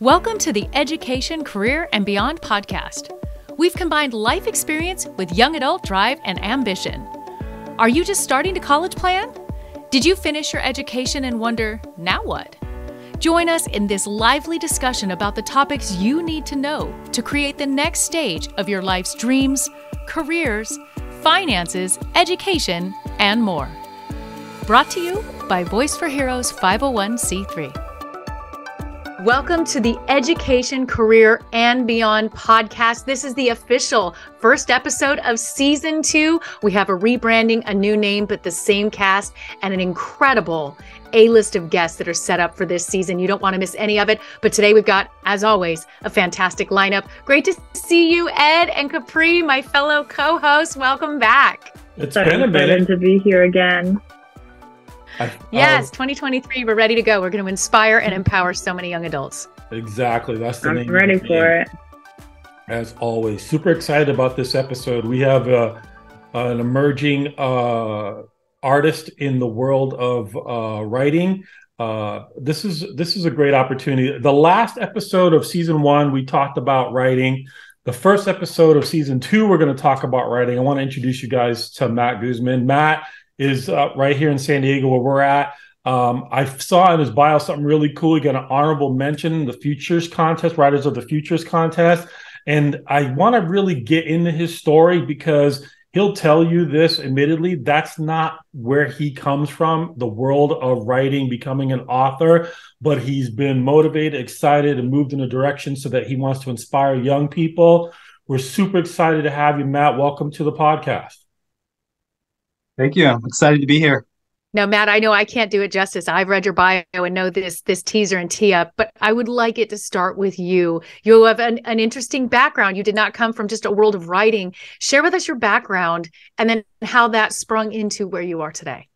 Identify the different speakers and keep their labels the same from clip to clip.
Speaker 1: Welcome to the Education, Career, and Beyond podcast. We've combined life experience with young adult drive and ambition. Are you just starting to college plan? Did you finish your education and wonder, now what? Join us in this lively discussion about the topics you need to know to create the next stage of your life's dreams, careers, finances, education, and more. Brought to you by Voice for Heroes 501c3. Welcome to the Education, Career, and Beyond podcast. This is the official first episode of season 2. We have a rebranding, a new name, but the same cast, and an incredible A-list of guests that are set up for this season. You don't want to miss any of it. But today we've got, as always, a fantastic lineup. Great to see you, Ed and Capri, my fellow co-hosts. Welcome back.
Speaker 2: It's been a minute
Speaker 3: to be here again.
Speaker 1: Yes, 2023, we're ready to go. We're going to inspire and empower so many young adults.
Speaker 2: Exactly. That's the name.
Speaker 3: I'm ready for it.
Speaker 2: As always, super excited about this episode. We have an emerging artist in the world of writing. This is a great opportunity. The last episode of season 1, we talked about writing. The first episode of season 2, we're going to talk about writing. I want to introduce you guys to Matt Guzman. Matt is right here in San Diego where we're at. I saw in his bio something really cool. He got an honorable mention, the Futures Contest, Writers of the Futures Contest. And I want to really get into his story because he'll tell you this, admittedly, that's not where he comes from, the world of writing, becoming an author, but he's been motivated, excited, and moved in a direction so that he wants to inspire young people. We're super excited to have you, Matt. Welcome to the podcast.
Speaker 4: Thank you. I'm excited to be here.
Speaker 1: Now, Matt, I know I can't do it justice. I've read your bio and know this teaser and tee up, but I would like it to start with you. You have an interesting background. You did not come from just a world of writing. Share with us your background and then how that sprung into where you are today.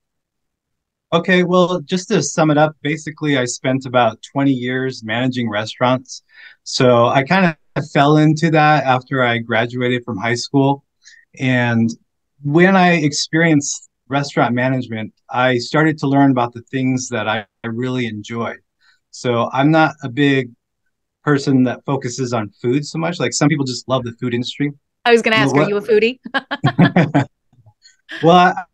Speaker 4: Okay, well, just to sum it up, basically, I spent about 20 years managing restaurants. So I kind of fell into that after I graduated from high school. And when I experienced restaurant management, I started to learn about the things that I really enjoyed. So I'm not a big person that focuses on food so much. Like some people just love the food industry.
Speaker 1: I was going to ask, are you a foodie?
Speaker 4: Well, I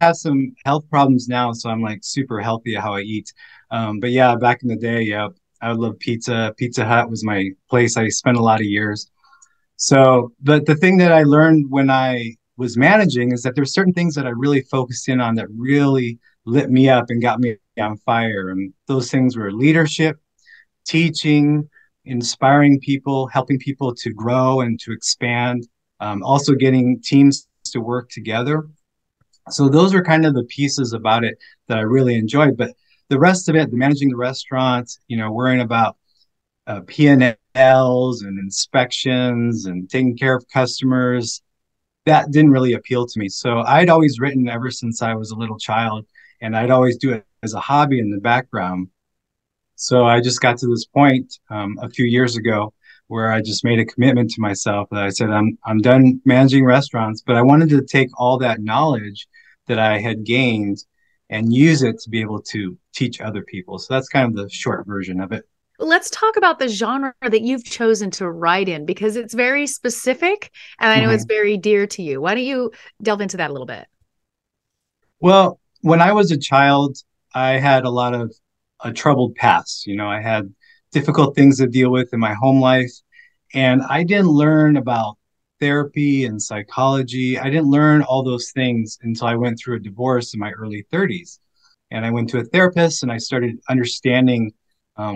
Speaker 4: have some health problems now, so I'm like super healthy at how I eat. But yeah, back in the day, yeah, I would love pizza. Pizza Hut was my place. I spent a lot of years. So, but the thing that I learned when I was managing is that there's certain things that I really focused in on that really lit me up and got me on fire. And those things were leadership, teaching, inspiring people, helping people to grow and to expand, also getting teams to work together. So those are kind of the pieces about it that I really enjoyed. But the rest of it, the managing the restaurant, worrying about P&Ls and inspections and taking care of customers, that didn't really appeal to me. So I'd always written ever since I was a little child, and I'd always do it as a hobby in the background. So I just got to this point a few years ago where I just made a commitment to myself that I said, I'm done managing restaurants, but I wanted to take all that knowledge that I had gained and use it to be able to teach other people. So that's kind of the short version of it.
Speaker 1: Let's talk about the genre that you've chosen to write in, because it's very specific and I know it's very dear to you. Why don't you delve into that a little bit?
Speaker 4: Well, when I was a child, I had a lot of a troubled past. I had difficult things to deal with in my home life, and I didn't learn about therapy and psychology. I didn't learn all those things until I went through a divorce in my early 30s. And I went to a therapist and I started understanding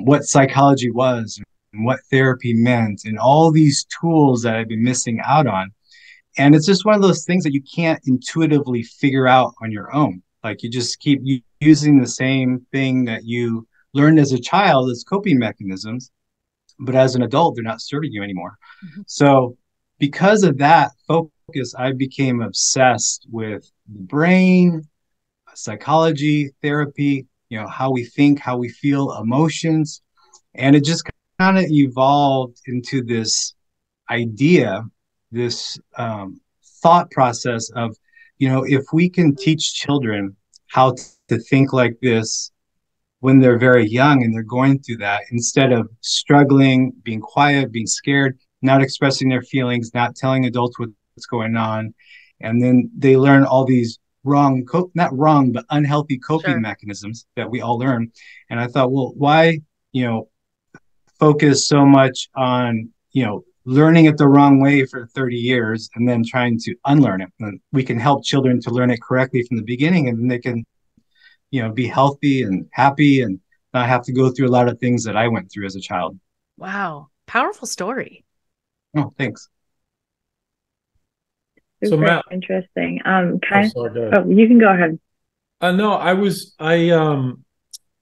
Speaker 4: what psychology was and what therapy meant and all these tools that I've been missing out on. And it's just one of those things that you can't intuitively figure out on your own. Like you just keep using the same thing that you learned as a child as coping mechanisms, but as an adult, they're not serving you anymore. So because of that focus, I became obsessed with the brain, psychology, therapy, how we think, how we feel, emotions. And it just kind of evolved into this idea, this thought process of, if we can teach children how to think like this, when they're very young and they're going through that, instead of struggling, being quiet, being scared, not expressing their feelings, not telling adults what's going on. And then they learn all these not wrong, but unhealthy coping mechanisms that we all learn. And I thought, well, why, focus so much on, learning it the wrong way for 30 years and then trying to unlearn it? And we can help children to learn it correctly from the beginning, and then they can, be healthy and happy and not have to go through a lot of things that I went through as a child.
Speaker 1: Wow. Powerful story.
Speaker 4: Oh, thanks.
Speaker 2: So Matt,
Speaker 3: interesting.
Speaker 2: sorry,
Speaker 3: you can go ahead.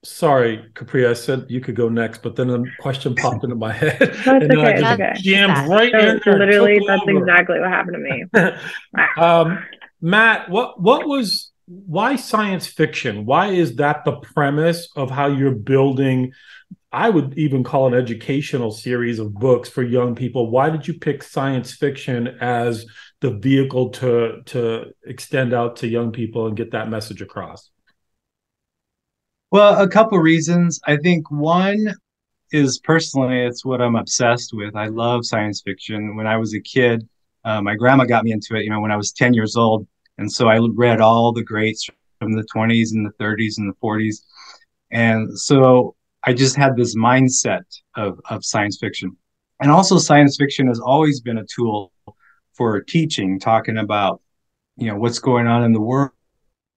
Speaker 2: Sorry, Capri, I said you could go next, but then a question popped into my head.
Speaker 3: No, it's
Speaker 2: and
Speaker 3: okay.
Speaker 2: then I just jammed right in there.
Speaker 3: Literally, that's exactly what happened to me.
Speaker 2: Matt, why science fiction? Why is that the premise of how you're building? I would even call an educational series of books for young people. Why did you pick science fiction as the vehicle to extend out to young people and get that message across?
Speaker 4: Well, a couple reasons. I think one is personally, it's what I'm obsessed with. I love science fiction. When I was a kid, my grandma got me into it, when I was 10 years old. And so I read all the greats from the 20s and the 30s and the 40s. And so I just had this mindset of science fiction. And also science fiction has always been a tool for teaching, talking about, what's going on in the world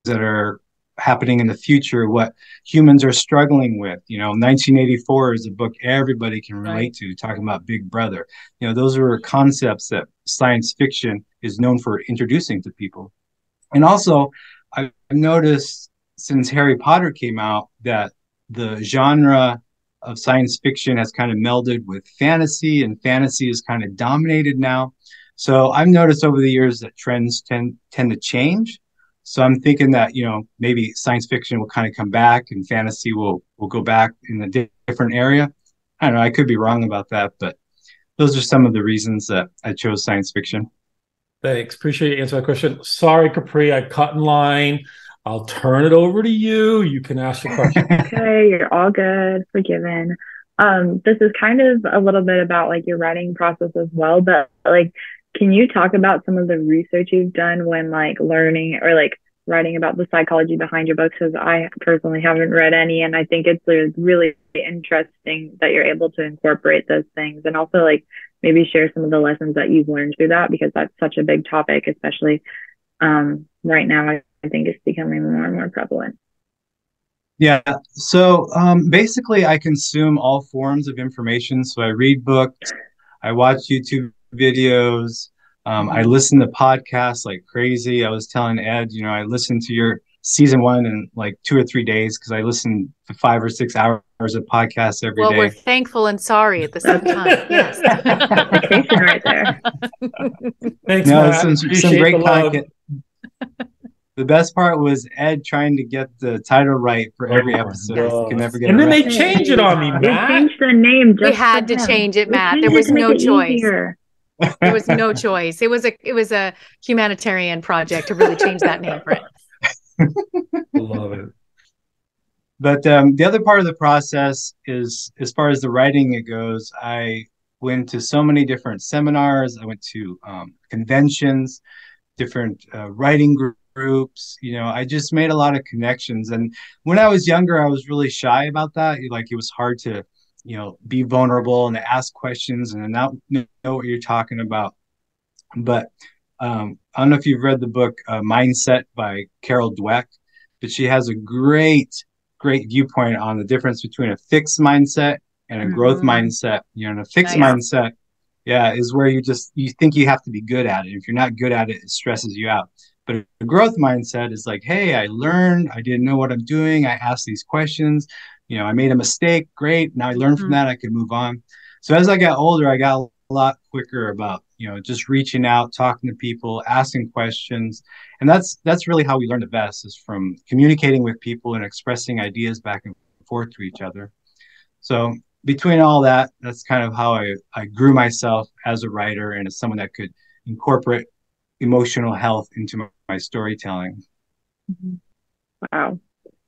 Speaker 4: that are happening in the future, what humans are struggling with. 1984 is a book everybody can relate to, talking about Big Brother. Those are concepts that science fiction is known for introducing to people. And also, I've noticed since Harry Potter came out that the genre of science fiction has kind of melded with fantasy, and fantasy is kind of dominated now. So I've noticed over the years that trends tend to change. So I'm thinking that, maybe science fiction will kind of come back and fantasy will go back in a different area. I don't know. I could be wrong about that, but those are some of the reasons that I chose science fiction.
Speaker 2: Thanks. Appreciate you answering that question. Sorry, Capri, I cut in line. I'll turn it over to you. You can ask your question.
Speaker 3: Okay, you're all good. Forgiven. This is kind of a little bit about like your writing process as well, but like, can you talk about some of the research you've done when like learning or like writing about the psychology behind your books? Because I personally haven't read any, and I think it's really interesting that you're able to incorporate those things, and also like maybe share some of the lessons that you've learned through that, because that's such a big topic, especially right now. I think it's becoming more and more prevalent.
Speaker 4: Yeah. So basically, I consume all forms of information. So I read books, I watch YouTube videos, I listen to podcasts like crazy. I was telling Ed, I listened to your season 1 in like 2 or 3 days because I listened to 5 or 6 hours of podcasts every day.
Speaker 1: Well, we're thankful and sorry at the same time. Yes.
Speaker 3: Dedication right there.
Speaker 2: Thanks, Matt.
Speaker 4: Some great content. The best part was Ed trying to get the title right for every episode. You can never get
Speaker 2: and
Speaker 4: it
Speaker 2: then
Speaker 4: right.
Speaker 2: they change it on me, Matt.
Speaker 3: They changed the name.
Speaker 1: We had to change it, Matt. There was no choice. There was no choice. It was a humanitarian project to really change that name for it.
Speaker 2: I love it.
Speaker 4: But the other part of the process is, as far as the writing it goes, I went to so many different seminars. I went to conventions, different writing groups. I just made a lot of connections. And when I was younger, I was really shy about that. Like, it was hard to, be vulnerable and to ask questions and not know what you're talking about. But I don't know if you've read the book Mindset by Carol Dweck, but she has a great viewpoint on the difference between a fixed mindset and a growth mindset. And a fixed mindset, is where you think you have to be good at it. If you're not good at it, it stresses you out. But a growth mindset is like, hey, I learned, I didn't know what I'm doing, I asked these questions, I made a mistake, great, now I learned from that, I can move on. So as I got older, I got a lot quicker about, just reaching out, talking to people, asking questions. And that's really how we learn the best, is from communicating with people and expressing ideas back and forth to each other. So between all that, that's kind of how I grew myself as a writer and as someone that could incorporate emotional health into my storytelling.
Speaker 3: Wow.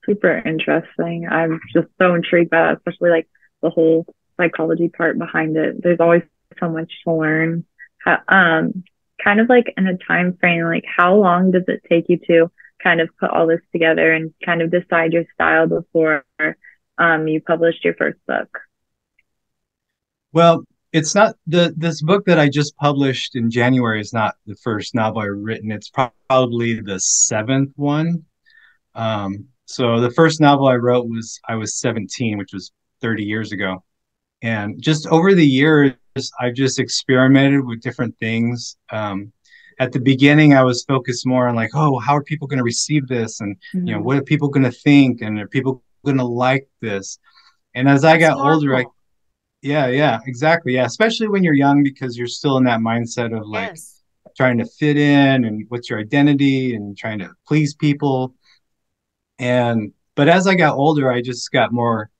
Speaker 3: super interesting. I'm just so intrigued by that, especially like the whole psychology part behind it. There's always so much to learn. Kind of like in a time frame, like how long does it take you to kind of put all this together and kind of decide your style before you published your first book?
Speaker 4: Well, it's not this book that I just published in January is not the first novel I've written. It's probably the seventh one. So the first novel I wrote was I was 17, which was 30 years ago. And just over the years, I've just experimented with different things. At the beginning, I was focused more on like, oh, how are people going to receive this? And, you know, what are people going to think? And are people going to like this? And as I got older, yeah, exactly. Yeah. Especially when you're young, because you're still in that mindset of like trying to fit in and what's your identity and trying to please people. But as I got older, I just got more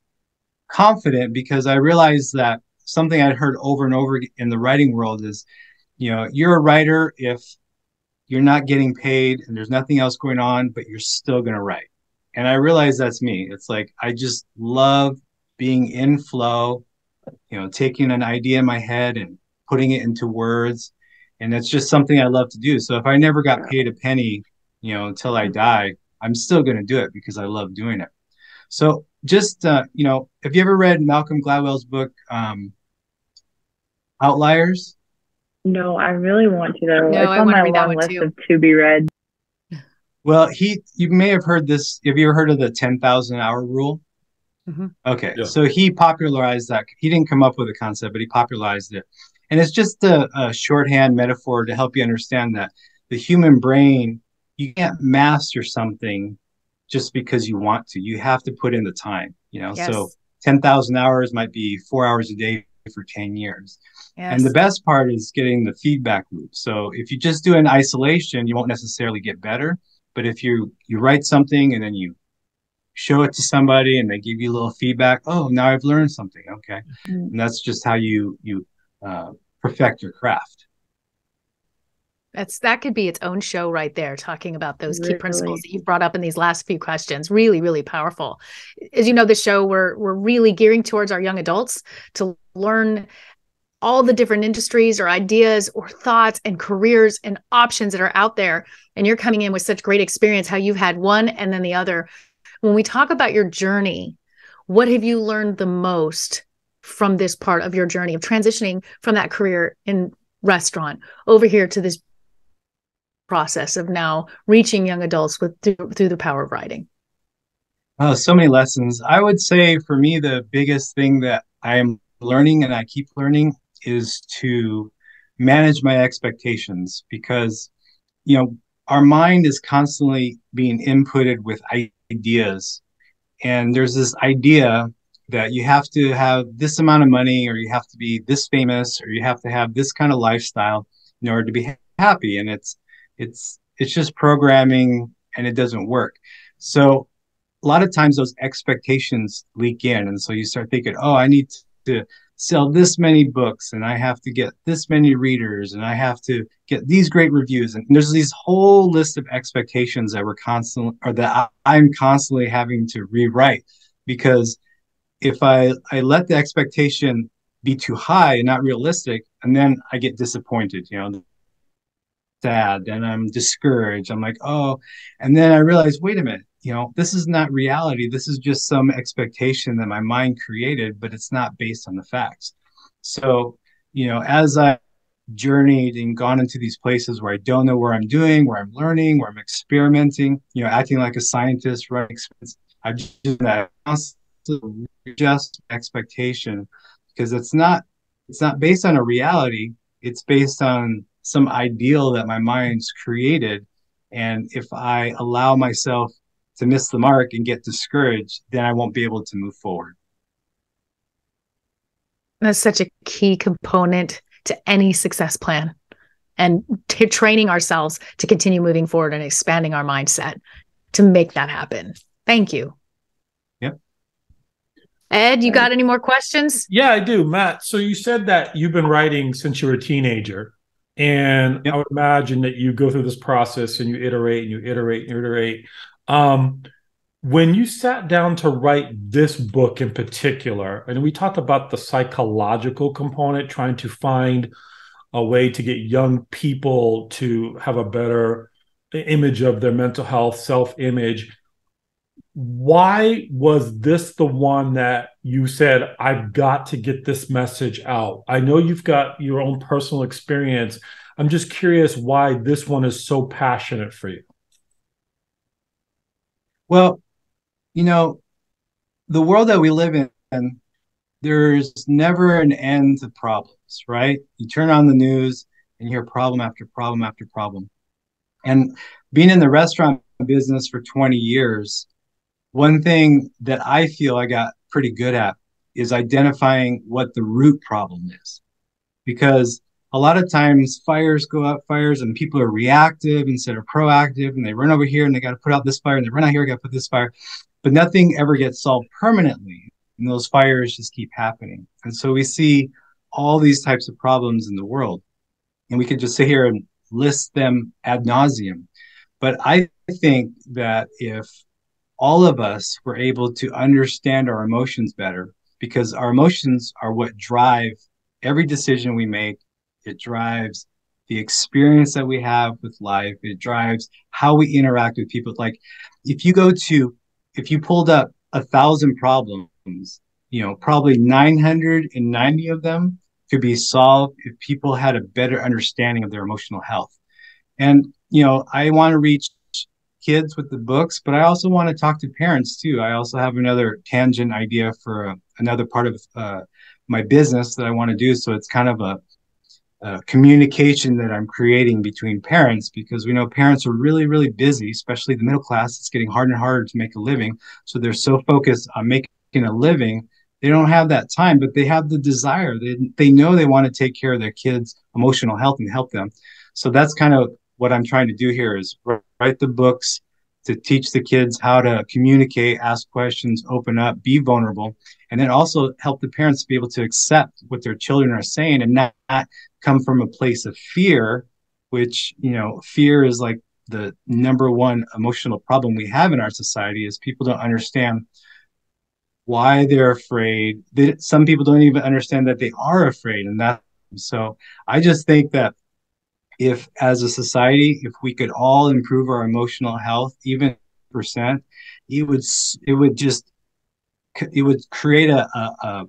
Speaker 4: confident because I realized that something I'd heard over and over in the writing world is, you know, you're a writer if you're not getting paid and there's nothing else going on, but you're still going to write. And I realized that's me. It's like, I just love being in flow, you know, taking an idea in my head and putting it into words. And it's just something I love to do. So if I never got paid a penny, you know, until I die, I'm still going to do it because I love doing it. So just, you know, have you ever read Malcolm Gladwell's book, Outliers?
Speaker 3: No, I really want to though.
Speaker 1: No,
Speaker 3: it's
Speaker 1: I
Speaker 3: on
Speaker 1: want to
Speaker 3: my
Speaker 1: read that
Speaker 3: long
Speaker 1: one
Speaker 3: list
Speaker 1: too.
Speaker 3: of to be read.
Speaker 4: Well, you may have heard this. Have you ever heard of the 10,000 hour rule? Okay,
Speaker 2: Yeah.
Speaker 4: so he popularized that. He didn't come up with the concept, but he popularized it. And it's just a shorthand metaphor to help you understand that the human brain, you can't master something just because you want to. You have to put in the time, you know. So 10,000 hours might be 4 hours a day for 10 years. And the best part is getting the feedback loop. So if you just do it in isolation, you won't necessarily get better. But if you write something and then you show it to somebody and they give you a little feedback, oh, now I've learned something. Okay. And that's just how you perfect your craft.
Speaker 1: That could be its own show right there, talking about those key principles that you've brought up in these last few questions. Really, really powerful. As you know, the show, we're really gearing towards our young adults to learn all the different industries or ideas or thoughts and careers and options that are out there. And you're coming in with such great experience, how you've had one and then the other. When we talk about your journey, what have you learned the most from this part of your journey of transitioning from that career in restaurant over here to this process of now reaching young adults through the power of writing?
Speaker 4: Oh, so many lessons. I would say for me, the biggest thing that I am learning and I keep learning is to manage my expectations because, you know, our mind is constantly being inputted with ideas. And there's this idea that you have to have this amount of money or you have to be this famous or you have to have this kind of lifestyle in order to be happy. And it's just programming and it doesn't work. So a lot of times those expectations leak in. And so you start thinking, oh, I need to sell this many books and I have to get this many readers and I have to get these great reviews. And there's these whole list of expectations that I'm constantly having to rewrite because if I let the expectation be too high and not realistic, and then I get disappointed, you know, sad and I'm discouraged. I'm like, oh, and then I realize, wait a minute, you know, this is not reality. This is just some expectation that my mind created, but it's not based on the facts. So, you know, as I journeyed and gone into these places where I don't know where I'm doing, where I'm learning, where I'm experimenting, you know, acting like a scientist, right? I've just adjust expectation because it's not based on a reality. It's based on some ideal that my mind's created. And if I allow myself to miss the mark and get discouraged, then I won't be able to move forward.
Speaker 1: That's such a key component to any success plan and training ourselves to continue moving forward and expanding our mindset to make that happen. Thank you.
Speaker 4: Yep.
Speaker 1: Ed, you got any more questions?
Speaker 2: Yeah, I do, Matt. So you said that you've been writing since you were a teenager. And I would imagine that you go through this process and you iterate and you iterate and you iterate. When you sat down to write this book in particular, and we talked about the psychological component, trying to find a way to get young people to have a better image of their mental health, self-image. Why was this the one that you said, I've got to get this message out? I know you've got your own personal experience. I'm just curious why this one is so passionate for you.
Speaker 4: Well, you know, the world that we live in, there's never an end to problems, right? You turn on the news and you hear problem after problem after problem. And being in the restaurant business for 20 years, one thing that I feel I got pretty good at is identifying what the root problem is. Because a lot of times fires go out fires and people are reactive instead of proactive, and they run over here and they got to put out this fire, and they run out here, got to put this fire, but nothing ever gets solved permanently. And those fires just keep happening. And so we see all these types of problems in the world, and we could just sit here and list them ad nauseum. But I think that if all of us were able to understand our emotions better, because our emotions are what drive every decision we make. It drives the experience that we have with life. It drives how we interact with people. Like if you pulled up 1,000 problems, probably 990 of them could be solved if people had a better understanding of their emotional health. And, I want to reach kids with the books, but I also want to talk to parents too. I also have another tangent idea for another part of my business that I want to do. So it's kind of a communication that I'm creating between parents, because we know parents are really, really busy, especially the middle class. It's getting harder and harder to make a living. So they're so focused on making a living, they don't have that time, but they have the desire. They know they want to take care of their kids' emotional health and help them. So that's kind of what I'm trying to do here, is write the books to teach the kids how to communicate, ask questions, open up, be vulnerable, and then also help the parents be able to accept what their children are saying and not come from a place of fear, which, fear is like the number one emotional problem we have in our society. Is people don't understand why they're afraid. Some people don't even understand that they are afraid. So I just think that if as a society, if we could all improve our emotional health, even percent, it would create a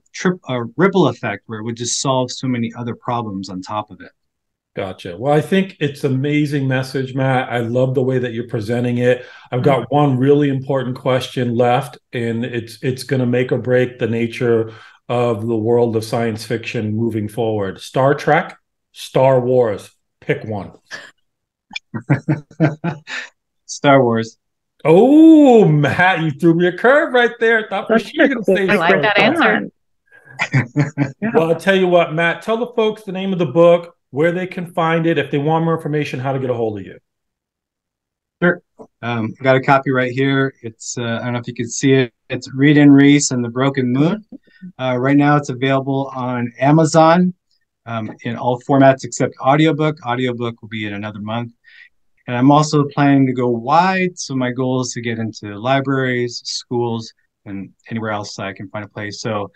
Speaker 4: ripple effect where it would just solve so many other problems on top of it.
Speaker 2: Gotcha. Well, I think it's an amazing message, Matt. I love the way that you're presenting it. I've got one really important question left, and it's going to make or break the nature of the world of science fiction moving forward. Star Trek, Star Wars. Pick one.
Speaker 4: Star Wars.
Speaker 2: Oh, Matt, you threw me a curve right there. I thought for sure you were going to say
Speaker 1: I like that answer.
Speaker 3: Yeah.
Speaker 2: Well, I'll tell you what, Matt, tell the folks the name of the book, where they can find it, if they want more information, how to get a hold of you.
Speaker 4: Sure. I got a copy right here. It's I don't know if you can see it. It's Reed and Reese and the Broken Moon. Right now it's available on Amazon in all formats except audiobook. Audiobook will be in another month. And I'm also planning to go wide. So my goal is to get into libraries, schools, and anywhere else I can find a place. So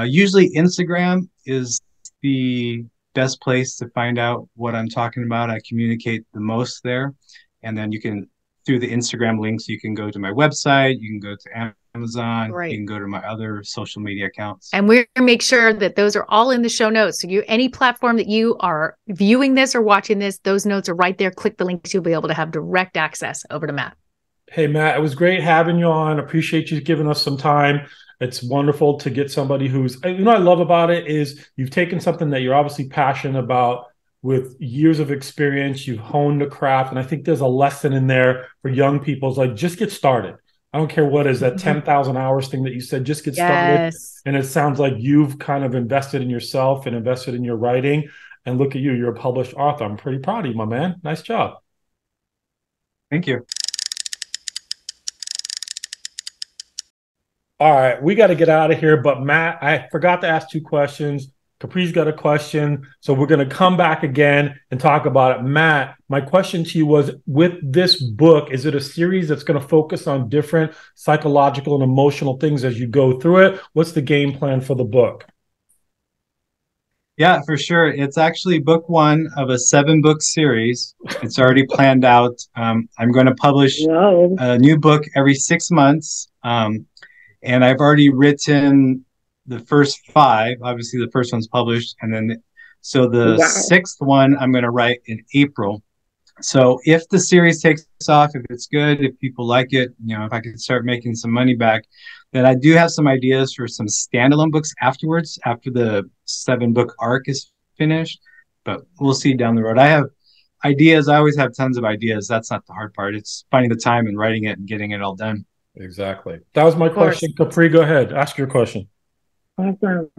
Speaker 4: usually Instagram is the best place to find out what I'm talking about. I communicate the most there. And then you can, through the Instagram links, you can go to my website, you can go to Amazon,
Speaker 1: Right.
Speaker 4: You can go to my other social media accounts.
Speaker 1: And we're going to make sure that those are all in the show notes. So any platform that you are viewing this or watching this, those notes are right there. Click the links. You'll be able to have direct access over to Matt.
Speaker 2: Hey, Matt, it was great having you on. Appreciate you giving us some time. It's wonderful to get somebody who's, what I love about it is you've taken something that you're obviously passionate about with years of experience. You've honed the craft. And I think there's a lesson in there for young people. It's like, just get started. I don't care what is that 10,000 hours thing that you said, just get started. And it sounds like you've kind of invested in yourself and invested in your writing. And look at you, you're a published author. I'm pretty proud of you, my man. Nice job.
Speaker 4: Thank you.
Speaker 2: All right, we got to get out of here. But Matt, I forgot to ask two questions. Capri's got a question, so we're going to come back again and talk about it. Matt, my question to you was, with this book, is it a series that's going to focus on different psychological and emotional things as you go through it? What's the game plan for the book?
Speaker 4: Yeah, for sure. It's actually book one of a 7-book series. It's already planned out. I'm going to publish a new book every 6 months. And I've already written the first 5. Obviously, the first one's published. And then, so the 6th one I'm going to write in April. So if the series takes off, if it's good, if people like it, if I can start making some money back, then I do have some ideas for some standalone books afterwards, after the 7-book arc is finished. But we'll see down the road. I have ideas. I always have tons of ideas. That's not the hard part. It's finding the time and writing it and getting it all done.
Speaker 2: Exactly. That was my question. Capri, go ahead. Ask your question.
Speaker 3: Awesome.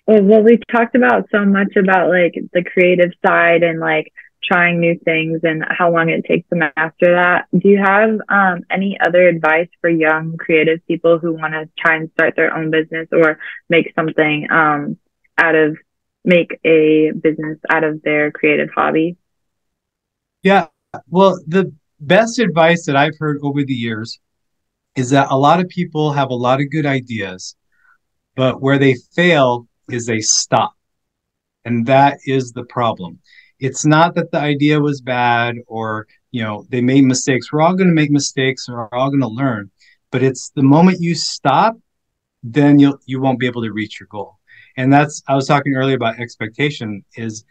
Speaker 3: Well, we talked about so much about like the creative side and like trying new things and how long it takes to master that. Do you have any other advice for young creative people who want to try and start their own business or make something make a business out of their creative hobby?
Speaker 4: Yeah. Well, the best advice that I've heard over the years is that a lot of people have a lot of good ideas, but where they fail is they stop. And that is the problem. It's not that the idea was bad or, they made mistakes. We're all going to make mistakes and we're all going to learn. But it's the moment you stop, then you won't be able to reach your goal. And I was talking earlier about expectation, is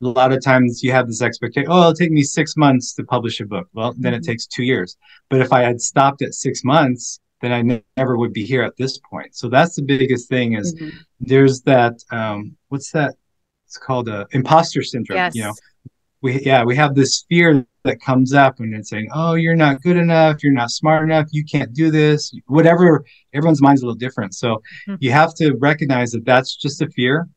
Speaker 4: a lot of times you have this expectation, it'll take me 6 months to publish a book. Well, then it takes 2 years. But if I had stopped at 6 months, then I never would be here at this point. So that's the biggest thing is there's that, what's that? It's called imposter syndrome.
Speaker 1: Yes.
Speaker 4: We have this fear that comes up and it's saying, oh, you're not good enough. You're not smart enough. You can't do this, whatever. Everyone's mind's a little different. So you have to recognize that that's just a fear.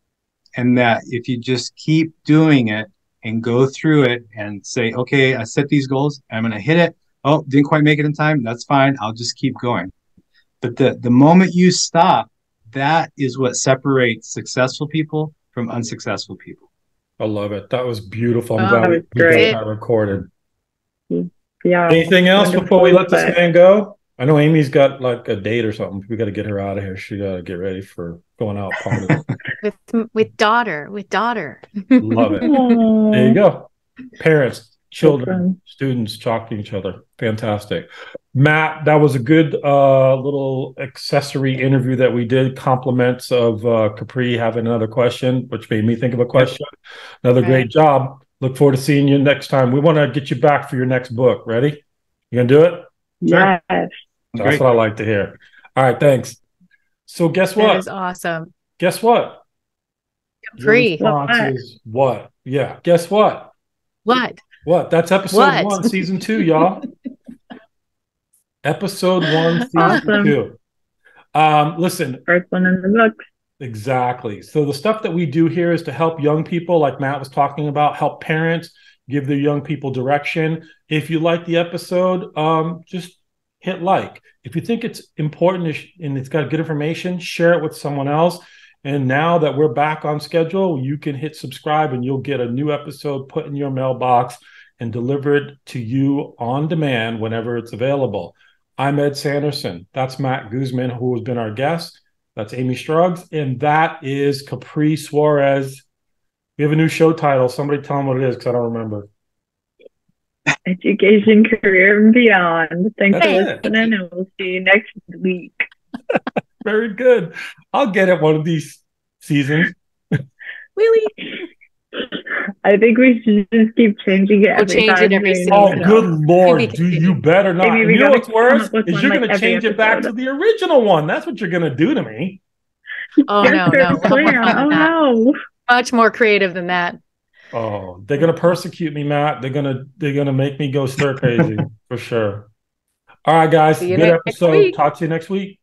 Speaker 4: And that if you just keep doing it and go through it and say, okay, I set these goals, I'm going to hit it. Oh, didn't quite make it in time. That's fine. I'll just keep going. But the moment you stop, that is what separates successful people from unsuccessful people.
Speaker 2: I love it. That was beautiful. I'm glad we got that recorded.
Speaker 3: Yeah.
Speaker 2: Anything else before we let this man go? I know Amy's got like a date or something. We got to get her out of here. She got to get ready for going out partying.
Speaker 1: with daughter.
Speaker 2: Love it. There you go. Parents, children, students talking to each other. Fantastic. Matt, that was a good little accessory interview that we did. Compliments of Capri having another question, which made me think of a question. Another great job. Look forward to seeing you next time. We want to get you back for your next book. Ready? You gonna do it?
Speaker 3: Yes.
Speaker 2: That's what I like to hear. All right, thanks. So guess what?
Speaker 1: That is awesome.
Speaker 2: Guess what?
Speaker 1: Capri.
Speaker 2: What? Yeah. Guess what?
Speaker 1: What?
Speaker 2: That's episode 1, season 2, y'all. Episode 1, season 2. Listen.
Speaker 3: First one in the books.
Speaker 2: Exactly. So the stuff that we do here is to help young people, like Matt was talking about, help parents, give their young people direction. If you like the episode, just hit like. If you think it's important and it's got good information, share it with someone else. And now that we're back on schedule, you can hit subscribe and you'll get a new episode put in your mailbox and delivered to you on demand whenever it's available. I'm Ed Sanderson. That's Matt Guzman, who has been our guest. That's Amy Struggs. And that is Capri Suarez. We have a new show title. Somebody tell them what it is because I don't remember.
Speaker 3: Education, Career, and Beyond. Thanks for listening, and we'll see you next week.
Speaker 2: Very good. I'll get it one of these seasons.
Speaker 1: Really?
Speaker 3: I think we should just keep changing it every time.
Speaker 2: Oh, good Lord. You better not. You know what's worse? Is you're going to change it back to the original one. That's what you're going to do to me.
Speaker 1: Oh, no.
Speaker 3: Oh, no.
Speaker 1: Much more creative than that.
Speaker 2: Oh, they're going to persecute me, Matt. They're going to make me go stir crazy for sure. All right, guys. Good episode. Talk to you next week.